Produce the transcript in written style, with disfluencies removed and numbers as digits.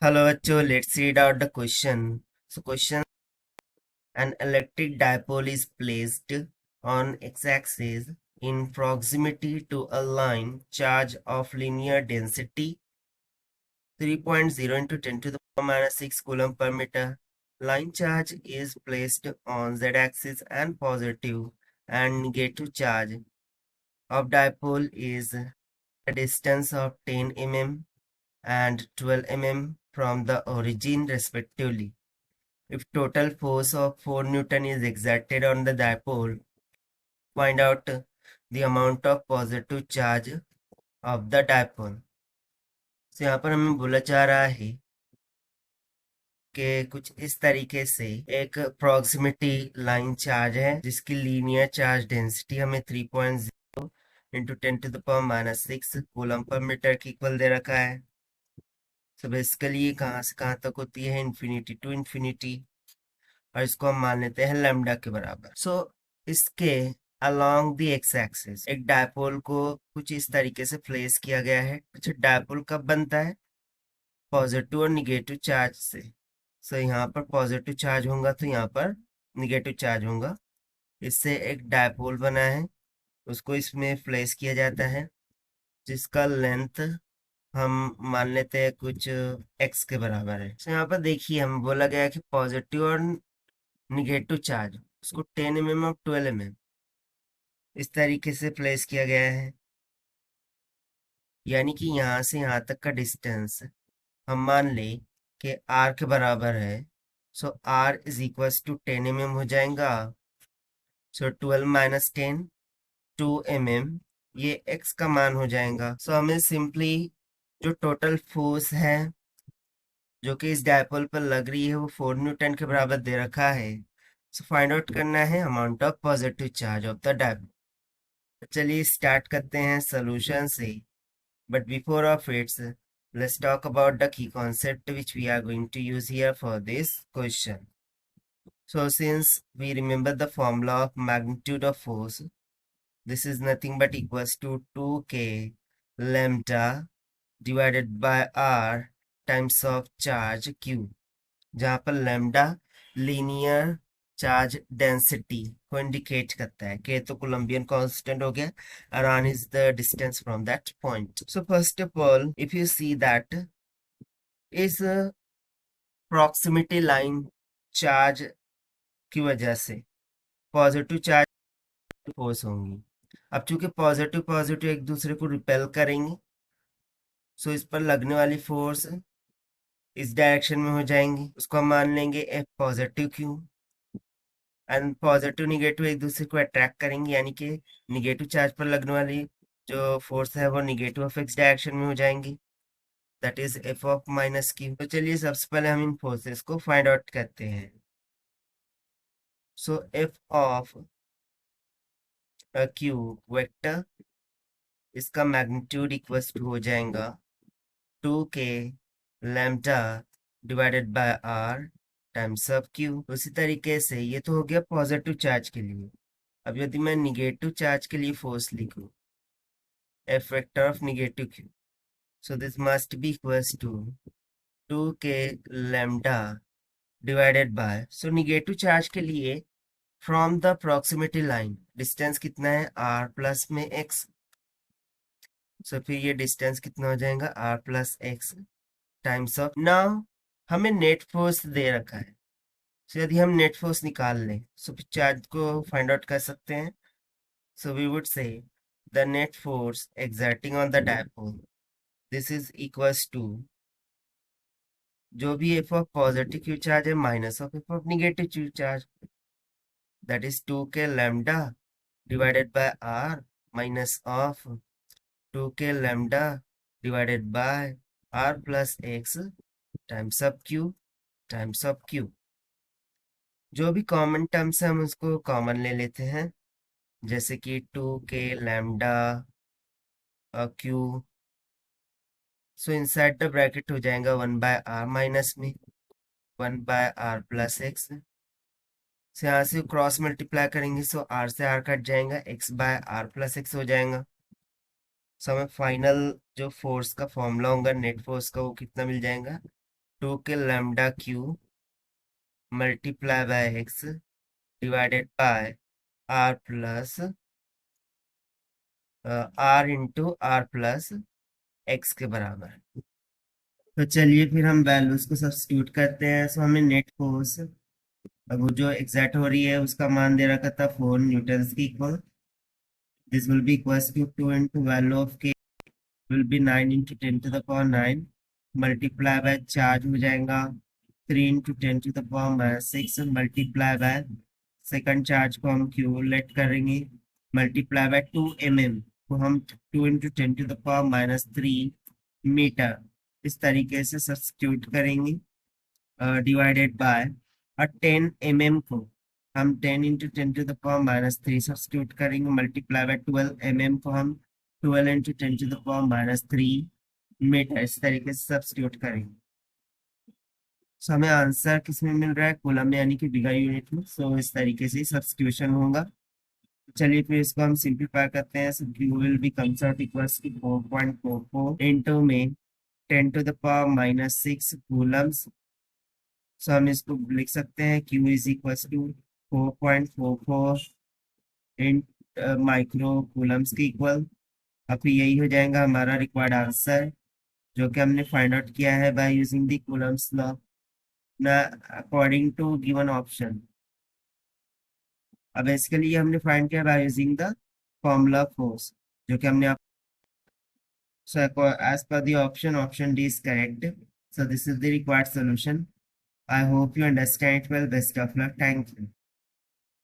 Hello, Acho. Let's read out the question. So, question: an electric dipole is placed on x-axis in proximity to a line charge of linear density 3.0 into 10 to the power minus 6 coulomb per meter. Line charge is placed on z-axis and positive and negative charge of dipole is a distance of 10 mm and 12 mm from the origin respectively. If total force of 4 Newton is exerted on the dipole, find out the amount of positive charge of the dipole. तो यहाँ पर हमें बोला जा रहा है कि कुछ इस तरीके से एक प्रॉक्सिमिटी लाइन चार्ज है जिसकी लीनियर चार्ज डेंसिटी हमें 3.0 into 10 to the power minus 6 coulomb पर मीटर की इक्वल दे रखा है। तो बेसिकली ये कहाँ से कहाँ तक होती है, इन्फिनिटी टू इन्फिनिटी, और इसको हम मान लेते हैं लैम्डा के बराबर। सो इसके अलोंग द एक्स एक्सिस एक डायपोल को कुछ इस तरीके से प्लेस किया गया है। अच्छा, डायपोल कब बनता है? पॉजिटिव और निगेटिव चार्ज से। सो यहाँ पर पॉजिटिव चार्ज होगा तो यहाँ पर निगेटिव चार्ज होगा। इससे एक डायपोल बना है, उसको इसमें प्लेस किया जाता है जिसका लेंथ हम मान लेते हैं कुछ एक्स के बराबर है। तो यहाँ पर देखिए हमें बोला गया है कि पॉजिटिव और निगेटिव चार्ज उसको 10 mm और 12 mm इस तरीके से प्लेस किया गया है, यानी कि यहाँ से यहाँ तक का डिस्टेंस हम मान लें कि r के बराबर है। So r is equal to 10 mm हो जाएगा। सो 12 माइनस 10 2 mm, ये x का मान हो जाएगा। सो हमें सिंपली जो टोटल फोर्स है जो कि इस डायपोल पर लग रही है वो 4 न्यूटन के बराबर दे रखा है। सो फाइंड आउट करना है amount of positive charge of the dipole. चलिए स्टार्ट करते हैं सोल्यूशन से, but before of its let's talk about the key concept which we are going to use here for this question. So since we remember the formula of magnitude of force, this is nothing but equals to 2k lambda divided by r times of charge q, जहाँ पर lambda linear charge density को indicate करता है। के तो Colombian constant हो गया, around is the distance from that point. So first of all, if you see that इस प्रॉक्सिमिटी लाइन चार्ज की वजह से पॉजिटिव चार्ज फोर्स होंगी। अब चूंकि पॉजिटिव पॉजिटिव एक दूसरे को रिपेल करेंगे, सो इस पर लगने वाली फोर्स इस डायरेक्शन में हो जाएंगी, उसको हम मान लेंगे F positive Q. And positive negative एक दूसरे को अट्रैक्ट करेंगे, यानी कि निगेटिव चार्ज पर लगने वाली जो फोर्स है वो निगेटिव ऑफ एक्स डायरेक्शन में हो जाएंगी, that is F of minus Q. तो चलिए सबसे पहले हम इन फोर्सेस को फाइंड आउट करते हैं। सो एफ ऑफ क्यू वेक्टर, इसका मैग्नीट्यूड इक्वल्स टू हो जाएगा 2k lambda divided by r times of Q. उसी तरीके से ये तो हो गया पॉजिटिव चार्ज के लिए। अब यदि मैं निगेटिव चार्ज के लिए फोर्स लिखूं, F vector of negative q, so this must be equals to 2k lambda divided by, so negative charge के लिए from the proximity line distance कितना है r प्लस में x, सो फिर ये डिस्टेंस कितना हो जाएगा r plus x times of. Now हमें नेट फोर्स दे रखा है, सो यदि हम नेट फोर्स निकाल लें सो फिर चार्ज को फाइंड आउट कर सकते हैं। So we would say the net force exerting on the dipole, this is equals to जो भी F of positive Q charge है minus of F of negative Q charge, that is 2k lambda divided by r minus of 2k lambda divided by r plus x times of q। जो भी common terms है हम उसको common ले लेते हैं, जैसे कि 2k lambda q, so inside the bracket हो जाएगा 1 बाय r माइनस में 1 बाय r प्लस x। से यहाँ से क्रॉस मल्टीप्लाई करेंगे सो r से r कट जाएगा, x by r plus x हो जाएगा। सो हमें फाइनल जो फोर्स का फॉर्मूला होगा नेट फोर्स का वो कितना मिल जाएगा 2 के lambda q multiply by x divided by r plus r into r plus x के बराबर। तो चलिए फिर हम वैल्यूज को सब्स्टिट्यूट करते हैं। सो हमें नेट फोर्स, अब वो जो एग्जैक्ट हो रही है उसका मान दे रखा था 4 न्यूटन की equal. This will be equals to 2 into value of k will be 9 into 10 to the power 9 multiply by charge हो जाएगा 3 into 10 to the power minus 6 multiply by second charge को हम क्यूमुलेट करेंगे multiply by 2 mm को हम 2 into 10 to the power minus 3 metre इस तरीके से सब्स्टिट्यूट करेंगे डिवाइडेड बाय 10 mm को हम 10 into 10 to the power minus 3 substitute करेंगे मल्टीप्लाई बाय 12 mm को हम 12 into 10 to the power minus 3 metre इस तरीके से सब्स्टिट्यूट करेंगे। सो हमें आंसर किस में मिल रहा है, कूलम में यानी कि बिगा यूनिट में। सो इस तरीके से सब्स्टिट्यूशन होगा। चलिए फिर इसको हम सिंप्लीफाई करते हैं। So Q will be comes out equals to 4.44 into में 10 to the power minus 6 coulombs. So हम इसको लिख सकते हैं Q is equals to 4.44 in micro coulombs के इक्वल। अब फिर यही हो जाएगा हमारा रिक्वायर्ड आंसर, जो कि हमने फाइंड आउट किया है by using the Coulomb's law ना अकॉर्डिंग टू गिवन ऑप्शन। अब इसके लिए हमने फाइंड किया by using the formula force, जो कि हमने so as per the option D is correct. So this is the required solution. I hope you understand it well. Best of luck. Thank you.